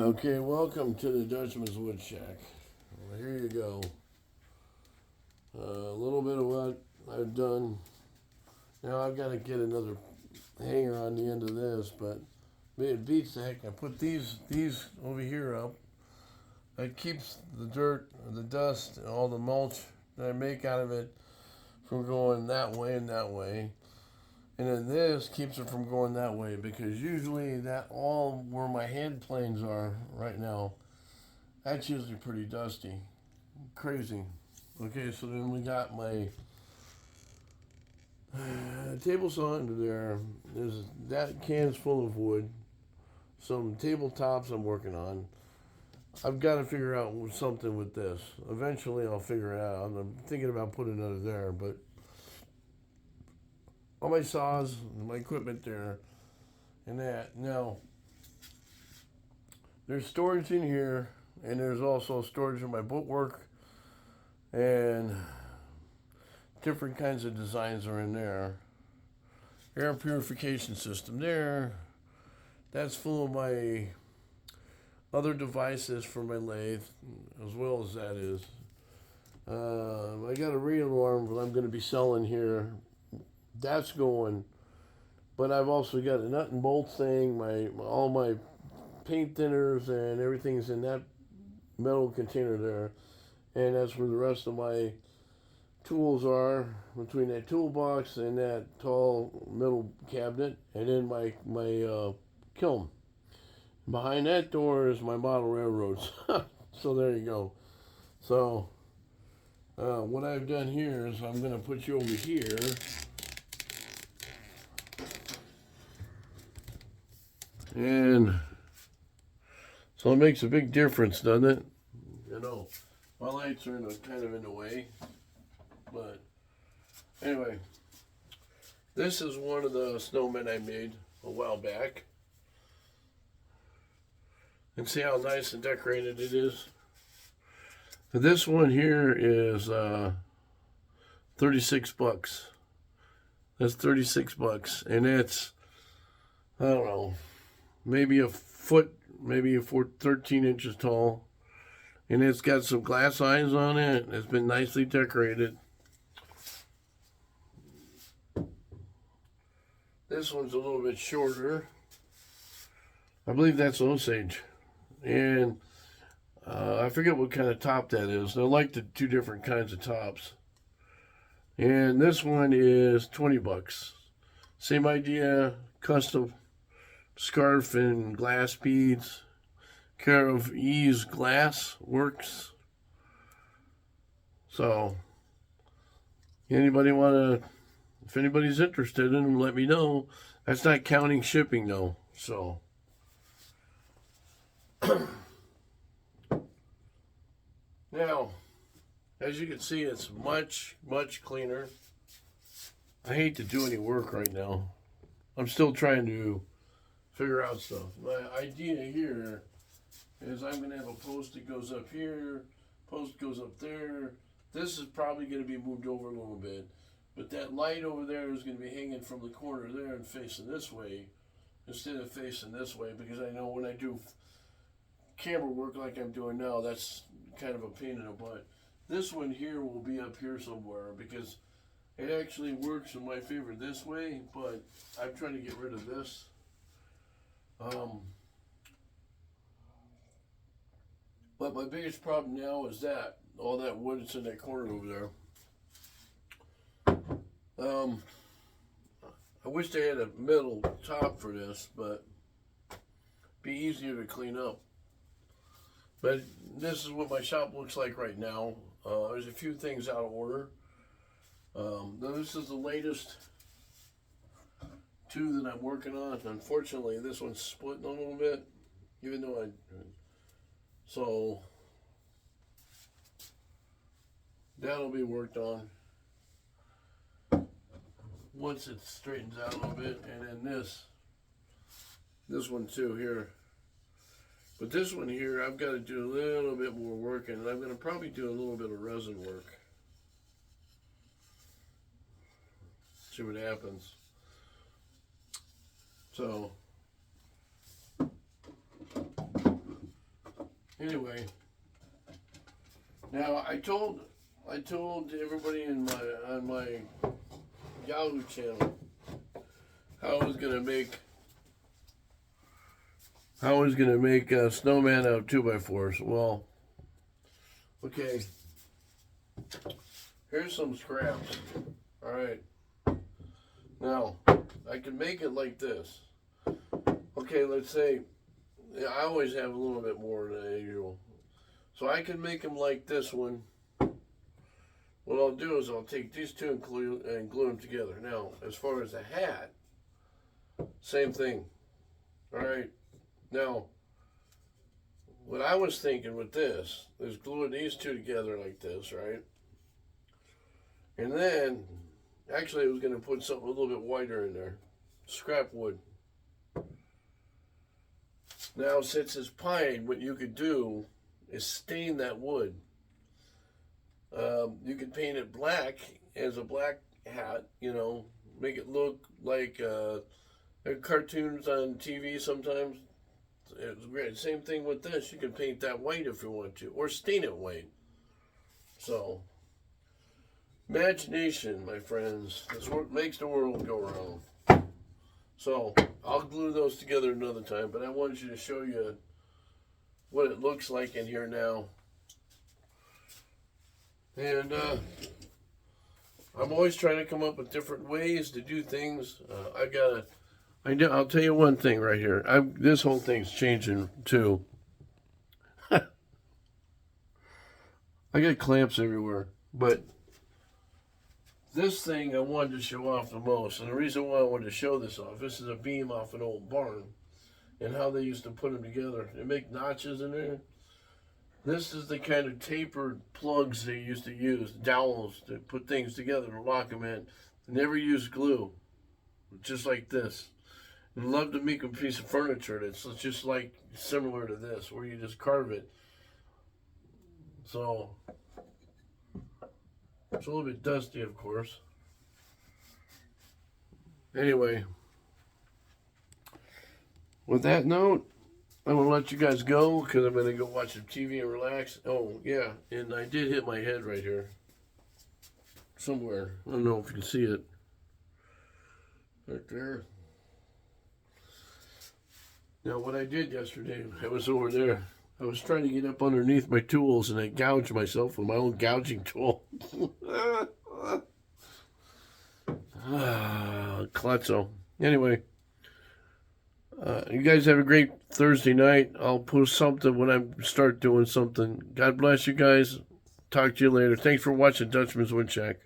Okay, welcome to the Dutchman's Wood Shack. Well, here you go. A little bit of what I've done. Now I've got to get another hanger on the end of this, but it beats the heck. I put these over here up. That keeps the dirt, the dust, and all the mulch that I make out of it from going that way and that way. And then this keeps it from going that way because usually that all where my hand planes are right now, that's usually pretty dusty. Crazy. Okay, so then we got my table saw under there. There's that can's full of wood. Some tabletops I'm working on. I've got to figure out something with this. Eventually I'll figure it out. I'm thinking about putting it under there, but all my saws, my equipment there, and that. Now, there's storage in here, and there's also storage in my bookwork, and different kinds of designs are in there. Air purification system there. That's full of my other devices for my lathe, as well as that is. I got a re-alarm that I'm going to be selling here. That's going, but I've also got a nut and bolt thing. All my paint thinners and everything's in that metal container there, and that's where the rest of my tools are, between that toolbox and that tall metal cabinet, and then my kiln. Behind that door is my model railroads. So there you go. So what I've done here is I'm going to put you over here. And so it makes a big difference, doesn't it? You know, my lights are kind of in the way. But anyway, this is one of the snowmen I made a while back. And see how nice and decorated it is. This one here is 36 bucks. That's 36 bucks. And it's, I don't know, maybe a foot, maybe 13 inches tall. And it's got some glass eyes on it. It's been nicely decorated. This one's a little bit shorter. I believe that's Osage. And I forget what kind of top that is. I like the two different kinds of tops. And this one is 20 bucks. Same idea, custom scarf and glass beads. Care of Ease Glass Works. So, anybody want to, if anybody's interested in them, let me know. That's not counting shipping though. So, now, as you can see, it's much, much cleaner. I hate to do any work right now. I'm still trying to figure out stuff. My idea here is I'm going to have a post that goes up here, post goes up there. This is probably going to be moved over a little bit. But that light over there is going to be hanging from the corner there and facing this way instead of facing this way, because I know when I do camera work like I'm doing now, that's kind of a pain in the butt. This one here will be up here somewhere because it actually works in my favor this way, but I'm trying to get rid of this. But my biggest problem now is that all that wood that's in that corner over there. I wish they had a metal top for this, but be easier to clean up. But this is what my shop looks like right now. There's a few things out of order. This is the latest two that I'm working on. Unfortunately, this one's splitting a little bit, even though so that'll be worked on once it straightens out a little bit. And then this one too here. But this one here, I've got to do a little bit more work, and I'm going to probably do a little bit of resin work. See what happens. So Anyway, now I told everybody on my Yahoo channel how I was gonna make a snowman out of 2x4s. Well, okay. Here's some scraps. All right. Now I can make it like this. Okay, let's say I always have a little bit more than usual, so I can make them like this one. What I'll do is I'll take these two and glue them together. Now, as far as the hat, same thing. All right. Now, what I was thinking with this is gluing these two together like this, right? And then, actually, I was going to put something a little bit whiter in there, scrap wood. Now, since it's pine, what you could do is stain that wood. You could paint it black as a black hat, you know, make it look like cartoons on TV sometimes. It's great. Same thing with this. You can paint that white if you want to, or stain it white. So, imagination, my friends, is what makes the world go round. So, I'll glue those together another time, but I wanted you to show you what it looks like in here now. And I'm always trying to come up with different ways to do things. I'll tell you one thing right here. This whole thing's changing too. I got clamps everywhere, but this thing I wanted to show off the most, and the reason why I wanted to show this off, this is a beam off an old barn, and how they used to put them together. They make notches in there. This is the kind of tapered plugs they used to use, dowels, to put things together to lock them in. They never used glue, just like this. And love to make a piece of furniture that's just like similar to this, where you just carve it. So, it's a little bit dusty, of course. Anyway, with that note, I'm going to let you guys go because I'm going to go watch some TV and relax. Oh, yeah, and I did hit my head right here. Somewhere. I don't know if you can see it. Right there. Now, what I did yesterday, I was over there. I was trying to get up underneath my tools, and I gouged myself with my own gouging tool. Klutzo. Anyway. You guys have a great Thursday night. I'll post something when I start doing something. God bless you guys. Talk to you later. Thanks for watching Dutchman's Wood Shack.